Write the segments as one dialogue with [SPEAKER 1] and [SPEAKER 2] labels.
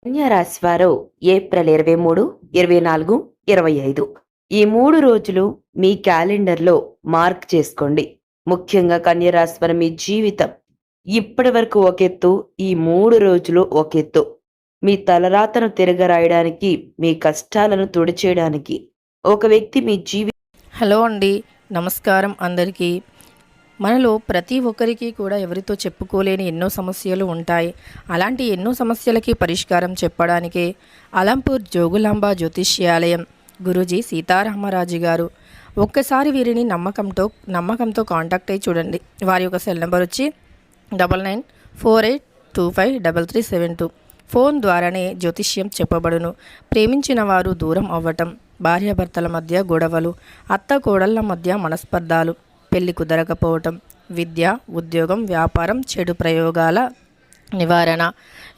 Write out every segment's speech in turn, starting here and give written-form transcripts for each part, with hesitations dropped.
[SPEAKER 1] కన్యా రాశి వారు ఏప్రిల్ 23, 24, 25 ఈ 3 రోజులు మీ క్యాలెండర్‌లో మార్క్ చేసుకోండి. ముఖ్యంగా కన్యా రాశి వారు మీ జీవితం ఇప్పటి వరకు ఒక ఎత్తు, ఈ 3 రోజులు ఒక ఎత్తు. మీ తలరాతను తిరగరాయడానికి, మీ కష్టాలను తుడిచేయడానికి ఒక వ్యక్తి మీ
[SPEAKER 2] హలో అండి. నమస్కారం అందరికీ. మనలో ప్రతి ఒక్కరికి కూడా ఎవరితో చెప్పుకోలేని ఎన్నో సమస్యలు ఉంటాయి. అలాంటి ఎన్నో సమస్యలకి పరిష్కారం చెప్పడానికే అలంపూర్ జోగులాంబ జ్యోతిష్యాలయం గురూజీ సీతారామరాజు గారు. ఒక్కసారి వీరిని నమ్మకంతో కాంటాక్ట్ అయ్యి చూడండి. వారి యొక్క సెల్ నెంబర్ వచ్చి 9948253372. ఫోన్ ద్వారానే జ్యోతిష్యం చెప్పబడును. ప్రేమించిన వారు దూరం అవ్వటం, భార్యాభర్తల మధ్య గొడవలు, అత్త కోడళ్ల మధ్య మనస్పర్ధాలు, పెళ్లి కుదరకపోవటం, విద్య, ఉద్యోగం, వ్యాపారం, చెడు ప్రయోగాల నివారణ,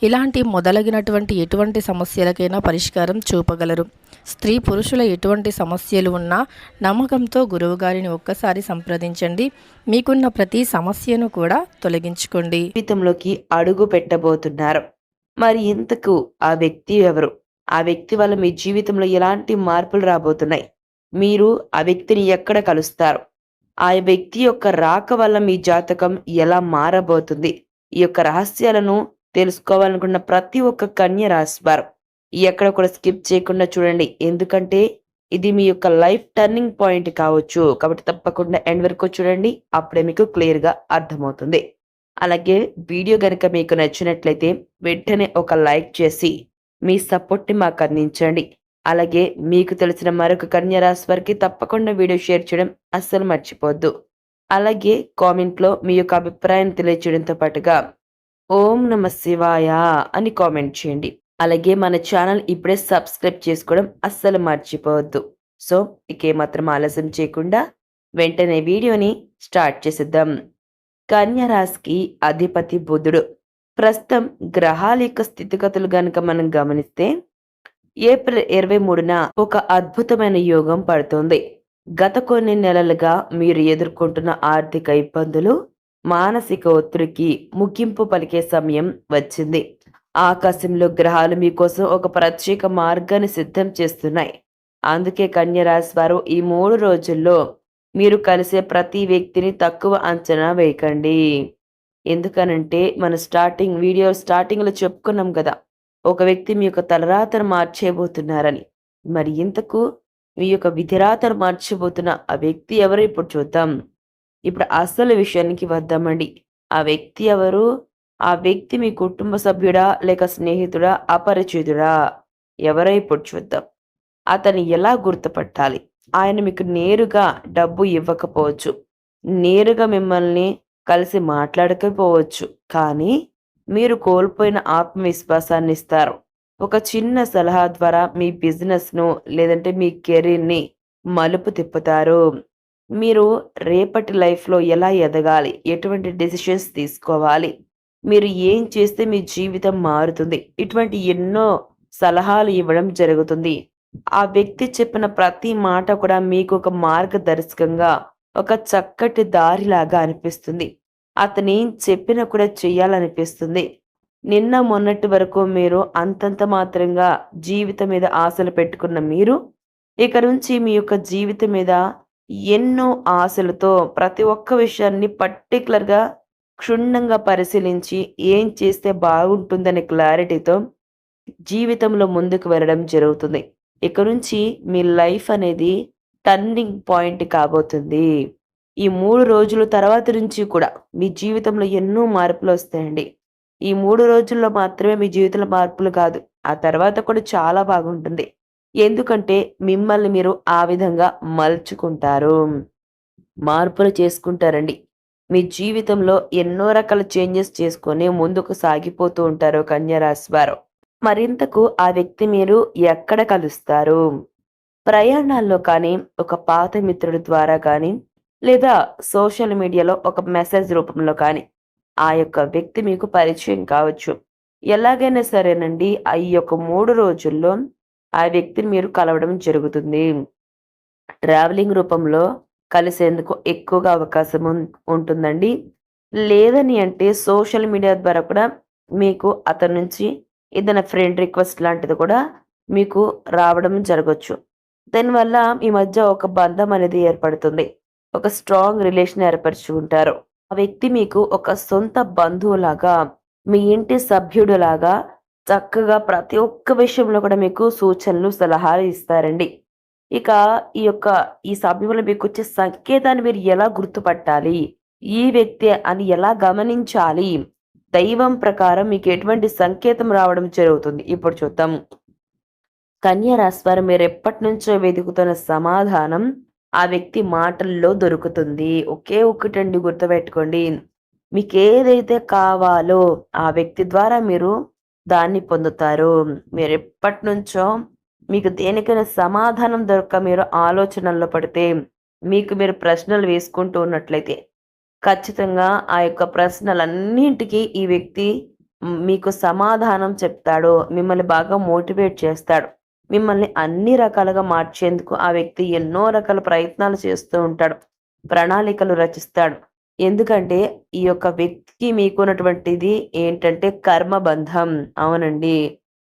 [SPEAKER 2] ఇలాంటి మొదలగినటువంటి ఎటువంటి సమస్యలకైనా పరిష్కారం చూపగలరు. స్త్రీ పురుషుల ఎటువంటి సమస్యలు ఉన్నా నమ్మకంతో గురువుగారిని ఒక్కసారి సంప్రదించండి. మీకున్న ప్రతి సమస్యను కూడా తొలగించుకోండి.
[SPEAKER 1] జీవితంలోకి అడుగు పెట్టబోతున్నారు. మరి ఇంతకు ఆ వ్యక్తి ఎవరు? ఆ వ్యక్తి వల్ల మీ జీవితంలో ఎలాంటి మార్పులు రాబోతున్నాయి? మీరు ఆ వ్యక్తిని ఎక్కడ కలుస్తారు? ఆ వ్యక్తి యొక్క రాక వల్ల మీ జాతకం ఎలా మారబోతుంది? ఈ యొక్క రహస్యాలను తెలుసుకోవాలనుకున్న ప్రతి ఒక్క కన్య రాశివారు ఎక్కడ కూడా స్కిప్ చేయకుండా చూడండి. ఎందుకంటే ఇది మీ యొక్క లైఫ్ టర్నింగ్ పాయింట్ కావచ్చు. కాబట్టి తప్పకుండా ఎండ్ వరకు చూడండి. అప్పుడే మీకు క్లియర్‌గా అర్థమవుతుంది. అలాగే వీడియో గనుక మీకు నచ్చినట్లయితే వెంటనే ఒక లైక్ చేసి మీ సపోర్ట్‌ని మాకు అందించండి. అలాగే మీకు తెలిసిన మరొక కన్యా రాశి వారికి తప్పకుండా వీడియో షేర్ చేయడం అస్సలు మర్చిపోవద్దు. అలాగే కామెంట్‌లో మీ యొక్క అభిప్రాయాన్ని తెలియజేయడంతో పాటుగా ఓం నమః శివాయ అని కామెంట్ చేయండి. అలాగే మన ఛానల్ ఇప్పుడే సబ్స్క్రైబ్ చేసుకోవడం అస్సలు మర్చిపోవద్దు. సో ఇక ఏమాత్రం ఆలస్యం చేయకుండా వెంటనే వీడియోని స్టార్ట్ చేసేద్దాం. కన్యా రాశికి అధిపతి బుధుడు. ప్రస్తుతం గ్రహాల యొక్క స్థితిగతులు గనుక మనం గమనిస్తే ఏప్రిల్ 23న ఒక అద్భుతమైన యోగం పడుతోంది. గత కొన్ని నెలలుగా మీరు ఎదుర్కొంటున్న ఆర్థిక ఇబ్బందులు, మానసిక ఒత్తిడికి ముగింపు పలికే సమయం వచ్చింది. ఆకాశంలో గ్రహాలు మీకోసం ఒక ప్రత్యేక మార్గాన్ని సిద్ధం చేస్తున్నాయి. అందుకే కన్యా రాశి వారు ఈ 3 రోజుల్లో మీరు కలిసే ప్రతి వ్యక్తిని తక్కువ అంచనా వేయకండి. ఎందుకనంటే మన వీడియో స్టార్టింగ్‌లో చెప్పుకున్నాం కదా! ఒక వ్యక్తి మీ యొక్క తలరాతను మార్చేయబోతున్నారని. మరి ఇంతకు మీ యొక్క విధిరాతను మార్చబోతున్న ఆ వ్యక్తి ఎవరో ఇప్పుడు చూద్దాం. ఇప్పుడు అసలు విషయానికి వద్దామండి. ఆ వ్యక్తి ఎవరు? ఆ వ్యక్తి మీ కుటుంబ సభ్యుడా? లేక స్నేహితుడా? అపరిచితుడా? ఎవరో ఇప్పుడు చూద్దాం. అతన్ని ఎలా గుర్తుపట్టాలి? ఆయన మీకు నేరుగా డబ్బు ఇవ్వకపోవచ్చు. నేరుగా మిమ్మల్ని కలిసి మాట్లాడకపోవచ్చు. కానీ మీరు కోల్పోయిన ఆత్మవిశ్వాసాన్ని ఇస్తారు. ఒక చిన్న సలహా ద్వారా మీ బిజినెస్‌ను లేదంటే మీ కెరీర్‌ని మలుపు తిప్పుతారు. మీరు రేపటి లైఫ్‌లో ఎలా ఎదగాలి? ఎటువంటి డెసిషన్స్ తీసుకోవాలి? మీరు ఏం చేస్తే మీ జీవితం మారుతుంది? ఇటువంటి ఎన్నో సలహాలు ఇవ్వడం జరుగుతుంది. ఆ వ్యక్తి చెప్పిన ప్రతి మాట కూడా మీకు ఒక మార్గదర్శకంగా, ఒక చక్కటి దారిలాగా అనిపిస్తుంది. అతనేం చెప్పినా కూడా చెయ్యాలనిపిస్తుంది. నిన్న మొన్నటి వరకు మీరు అంతంత మాత్రంగా జీవితం మీద ఆశలు పెట్టుకున్న మీరు, ఇక నుంచి మీ యొక్క జీవితం మీద ఎన్నో ఆశలతో ప్రతి ఒక్క విషయాన్ని పర్టిక్యులర్‌గా క్షుణ్ణంగా పరిశీలించి ఏం చేస్తే బాగుంటుందనే క్లారిటీతో జీవితంలో ముందుకు వెళ్ళడం జరుగుతుంది. ఇక నుంచి మీ లైఫ్ అనేది టర్నింగ్ పాయింట్ కాబోతుంది. ఈ 3 రోజుల తర్వాత నుంచి కూడా మీ జీవితంలో ఎన్నో మార్పులొస్తాయండి. ఈ 3 రోజుల్లో మాత్రమే మీ జీవితంలో మార్పులు కాదు. ఆ తర్వాత కూడా చాలా బాగుంటుంది. ఎందుకంటే మిమ్మల్ని మీరు ఆ విధంగా మలుచుకుంటారు. మార్పులు చేసుకుంటారండి. మీ జీవితంలో ఎన్నో రకాల చేంజెస్ చేసుకొని ముందుకు సాగిపోతూ ఉంటారు కన్యా రాశి వారు. మరింతకు ఆ వ్యక్తి మీరు ఎక్కడ కలుస్తారు? ప్రయాణాల్లో కానీ, ఒక పాత మిత్రుడి ద్వారా కానీ, లేదా సోషల్ మీడియాలో ఒక మెసేజ్ రూపంలో కానీ, ఆ యొక్క వ్యక్తి మీకు పరిచయం కావచ్చు. ఎలాగైనా సరేనండి, ఈ యొక్క 3 రోజుల్లో ఆ వ్యక్తిని మీరు కలవడం జరుగుతుంది. ట్రావెలింగ్ రూపంలో కలిసేందుకు ఎక్కువగా అవకాశం ఉంటుందండి. లేదని అంటే సోషల్ మీడియా ద్వారా కూడా మీకు అతని నుంచి ఏదైనా ఫ్రెండ్ రిక్వెస్ట్ లాంటిది కూడా మీకు రావడం జరగొచ్చు. దానివల్ల మీ మధ్య ఒక బంధం అనేది ఏర్పడుతుంది. ఒక స్ట్రాంగ్ రిలేషన్ ఏర్పరచుకుంటారు. ఆ వ్యక్తి మీకు ఒక సొంత బంధువులాగా, మీ ఇంటి సభ్యుడులాగా చక్కగా ప్రతి ఒక్క విషయంలో కూడా మీకు సూచనలు, సలహాలు ఇస్తారండి. ఇక ఈ సమయంలో మీకొచ్చే సంకేతాన్ని మీరు ఎలా గుర్తుపట్టాలి? ఈ వ్యక్తే అని ఎలా గమనించాలి? దైవం ప్రకారం మీకు ఎటువంటి సంకేతం రావడం జరుగుతుంది? ఇప్పుడు చూద్దాం. కన్య రాశివారు మీరెప్పటినుంచో వెతుకుతున్న సమాధానం ఆ వ్యక్తి మాటల్లో దొరుకుతుంది. ఒకే ఒక్కటండి గుర్తుపెట్టుకోండి. మీకేదైతే కావాలో ఆ వ్యక్తి ద్వారా మీరు దాన్ని పొందుతారు. మీరెప్పటినుంచో మీకు దేనికైనా సమాధానం దొరక్క మీరు ఆలోచనల్లో పడితే, మీకు మీరు ప్రశ్నలు వేసుకుంటూ ఉన్నట్లయితే, ఖచ్చితంగా ఆ యొక్క ప్రశ్నలన్నింటికి ఈ వ్యక్తి మీకు సమాధానం చెప్తాడు. మిమ్మల్ని బాగా మోటివేట్ చేస్తాడు. మిమ్మల్ని అన్ని రకాలుగా మార్చేందుకు ఆ వ్యక్తి ఎన్నో రకాల ప్రయత్నాలు చేస్తూ ఉంటాడు. ప్రణాళికలు రచిస్తాడు. ఎందుకంటే ఈ యొక్క వ్యక్తికి మీకున్నటువంటిది ఏంటంటే కర్మబంధం. అవునండి.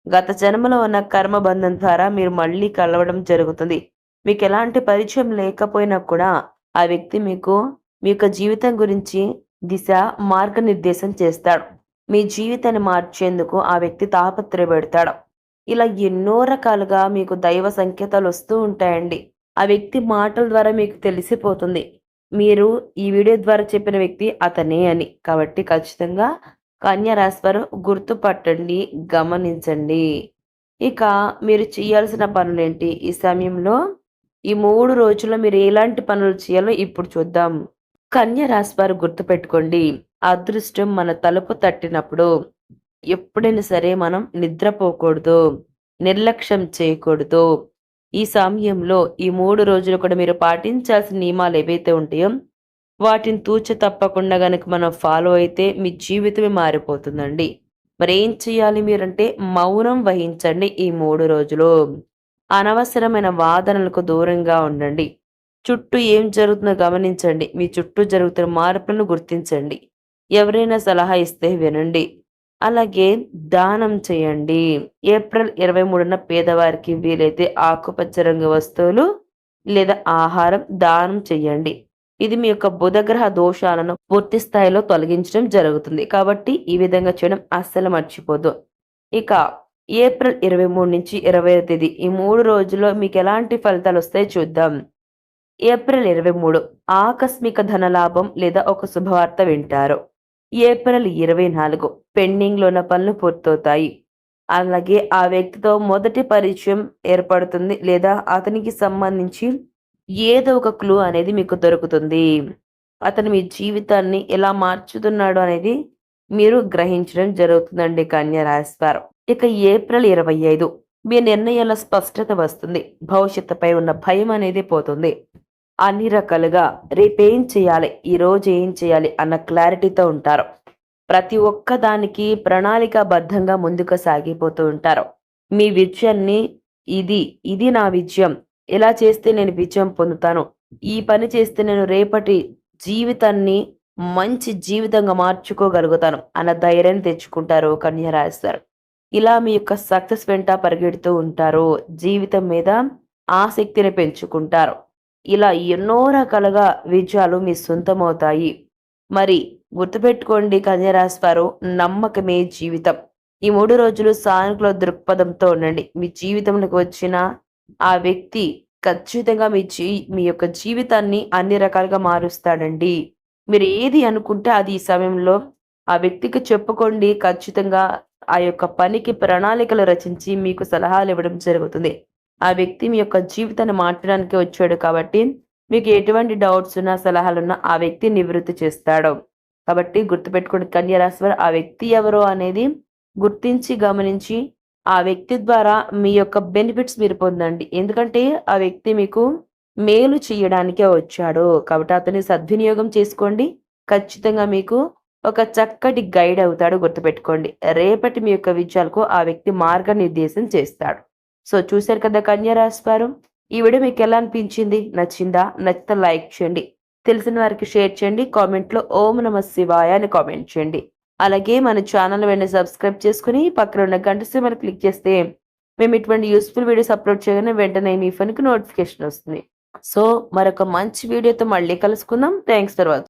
[SPEAKER 1] గత జన్మలో ఉన్న కర్మబంధం ద్వారా మీరు మళ్ళీ కలవడం జరుగుతుంది. మీకెలాంటి పరిచయం లేకపోయినా కూడా ఆ వ్యక్తి మీకు మీ యొక్క జీవితం గురించి దిశ, మార్గనిర్దేశం చేస్తాడు. మీ జీవితాన్ని మార్చేందుకు ఆ వ్యక్తి తాపత్రయపడతాడు. ఇలా ఎన్నో రకాలుగా మీకు దైవ సంకేతాలు వస్తూ ఉంటాయండి. ఆ వ్యక్తి మాటల ద్వారా మీకు తెలిసిపోతుంది. మీరు ఈ వీడియో ద్వారా చెప్పిన వ్యక్తి అతనే అని. కాబట్టి ఖచ్చితంగా కన్యా రాశివారు గుర్తుపట్టండి, గమనించండి. ఇక మీరు చేయాల్సిన పనులేంటి? ఈ సమయంలో ఈ 3 రోజుల్లో మీరు ఎలాంటి పనులు చేయాలో ఇప్పుడు చూద్దాం. కన్యా రాశివారు గుర్తుపెట్టుకోండి. అదృష్టం మన తలుపు తట్టినప్పుడు ఎప్పుడైనా సరే మనం నిద్రపోకూడదు. నిర్లక్ష్యం చేయకూడదు. ఈ సమయంలో ఈ 3 రోజులు కూడా మీరు పాటించాల్సిన నియమాలు ఏవైతే ఉంటాయో వాటిని తూచ తప్పకుండా గనక మనం ఫాలో అయితే మీ జీవితమే మారిపోతుందండి. మరేం చేయాలి మీరంటే మౌనం వహించండి ఈ 3 రోజులు. అనవసరమైన వాదనలకు దూరంగా ఉండండి. చుట్టూ ఏం జరుగుతుందో గమనించండి. మీ చుట్టూ జరుగుతున్న మార్పులను గుర్తించండి. ఎవరైనా సలహా ఇస్తే వినండి. అలాగే దానం చేయండి. ఏప్రిల్ 23న పేదవారికి వీలైతే ఆకుపచ్చ రంగు వస్తువులు లేదా ఆహారం దానం చేయండి. ఇది మీ యొక్క బుధగ్రహ దోషాలను పూర్తి స్థాయిలో తొలగించడం జరుగుతుంది. కాబట్టి ఈ విధంగా చేయడం అస్సలు మర్చిపోద్దు. ఇక ఏప్రిల్ 23 నుంచి 20వ తేదీ ఈ 3 రోజుల్లో మీకు ఎలాంటి ఫలితాలు వస్తాయో చూద్దాం. ఏప్రిల్ 23 ఆకస్మిక ధనలాభం లేదా ఒక శుభవార్త వింటారు. ఏప్రిల్ 24 పెండింగ్‌లో ఉన్న పనులు పూర్తవుతాయి. అలాగే ఆ వ్యక్తితో మొదటి పరిచయం ఏర్పడుతుంది లేదా అతనికి సంబంధించి ఏదో ఒక క్లూ అనేది మీకు దొరుకుతుంది. అతను మీ జీవితాన్ని ఎలా మార్చుతున్నాడు అనేది మీరు గ్రహించడం జరుగుతుందండి కన్యా రాశివారు. ఇక ఏప్రిల్ 25 మీ నిర్ణయాల స్పష్టత వస్తుంది. భవిష్యత్తుపై ఉన్న భయం అనేది పోతుంది. అన్ని రకాలుగా రేపేం చేయాలి, ఈరోజు ఏం చేయాలి అన్న క్లారిటీతో ఉంటారు. ప్రతి ఒక్క దానికి ప్రణాళికాబద్ధంగా ముందుకు సాగిపోతూ ఉంటారు. మీ విజయాన్ని ఇది నా విజయం. ఇలా చేస్తే నేను విజయం పొందుతాను. ఈ పని చేస్తే నేను రేపటి జీవితాన్ని మంచి జీవితంగా మార్చుకోగలుగుతాను అన్న ధైర్యాన్ని తెచ్చుకుంటారు కన్యా రాశివారు. ఇలా మీ యొక్క సక్సెస్ వెంట పరిగెడుతూ ఉంటారు. జీవితం మీద ఆసక్తిని పెంచుకుంటారు. ఇలా ఎన్నో రకాలుగా విజయాలు మీ సొంతమవుతాయి. మరి గుర్తుపెట్టుకోండి కన్యా రాశివారు, నమ్మకమే జీవితం. ఈ 3 రోజులు సానుకూల దృక్పథంతో ఉండండి. మీ జీవితంలోకి వచ్చిన ఆ వ్యక్తి ఖచ్చితంగా మీ యొక్క జీవితాన్ని అన్ని రకాలుగా మారుస్తాడండి. మీరు ఏది అనుకుంటే అది ఈ సమయంలో ఆ వ్యక్తికి చెప్పుకోండి. ఖచ్చితంగా ఆ యొక్క పనికి ప్రణాళికలు రచించి మీకు సలహాలు ఇవ్వడం జరుగుతుంది. ఆ వ్యక్తి మీ యొక్క జీవితాన్ని మార్చడానికి వచ్చాడు కాబట్టి మీకు ఎటువంటి డౌట్స్ ఉన్నా, సలహాలున్నా ఆ వ్యక్తి నివృత్తి చేస్తాడు. కాబట్టి గుర్తుపెట్టుకోండి కన్యా రాశివారు, ఆ వ్యక్తి ఎవరో అనేది గుర్తించి, గమనించి ఆ వ్యక్తి ద్వారా మీ యొక్క బెనిఫిట్స్ మీరు పొందండి. ఎందుకంటే ఆ వ్యక్తి మీకు మేలు చేయడానికే వచ్చాడు. కాబట్టి అతన్ని సద్వినియోగం చేసుకోండి. ఖచ్చితంగా మీకు ఒక చక్కటి గైడ్ అవుతాడు. గుర్తుపెట్టుకోండి. రేపటి మీ యొక్క విజయాలకు ఆ వ్యక్తి మార్గనిర్దేశం చేస్తాడు. సో చూశారు కదా కన్యా రాశివారు. ఈ వీడియో మీకు ఎలా అనిపించింది? నచ్చిందా? నచ్చితే లైక్ చేయండి. తెలిసిన వారికి షేర్ చేయండి. కామెంట్‌లో ఓం నమః శివాయ అని కామెంట్ చేయండి. అలాగే మన ఛానల్ వెంటనే సబ్స్క్రైబ్ చేసుకుని పక్కన ఉన్న గంట సింబల్ క్లిక్ చేస్తే మేము ఇటువంటి యూస్ఫుల్ వీడియోస్ అప్లోడ్ చేయగానే వెంటనే మీ ఫోన్కి నోటిఫికేషన్ వస్తుంది. సో మరొక మంచి వీడియోతో మళ్ళీ కలుసుకుందాం. Thanks for watching.